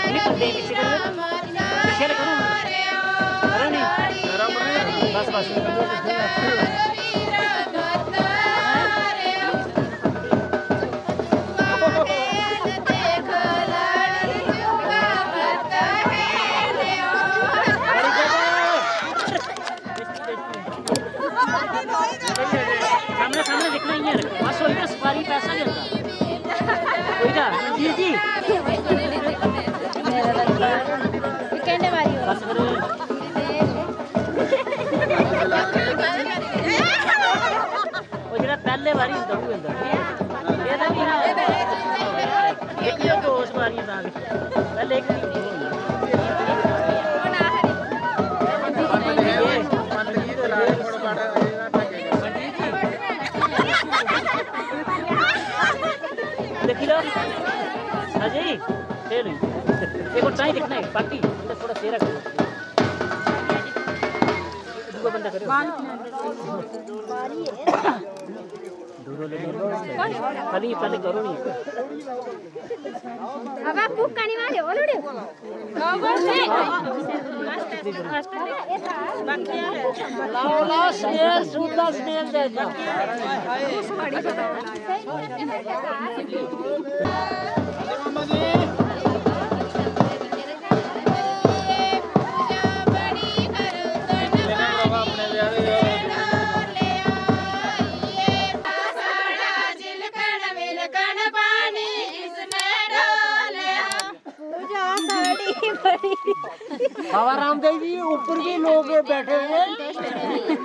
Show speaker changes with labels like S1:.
S1: नहीं पर दे पीछे करो नहीं बस बस सामने सामने दिखना ही है बस वही ना सवारी पैसा देता कोई ना जी जी
S2: कहने वाली हो
S1: बस करो वो जरा पहले बारी ਹੁੰਦਾ ਉਹ ਹੁੰਦਾ ਇਹਦਾ ਵੀ ਨਾ ਇੱਕ ਜੋ ਉਸ ਵਾਰੀ ਦਾ ਪਹਿਲੇ ਇੱਕ देखी लो अजय खेल एक और टाइम दिखना है पार्टी थोड़ा सेरा करो दूसरा बंदा करो खाली पहले करो नहीं
S2: अब आप बुक करने वाले हो लोड़े
S1: लाओ लाओ स्नेल सूदा स्नेल दे दो बाबा रामदेव जी ऊपर भी लोग बैठे हुए हैं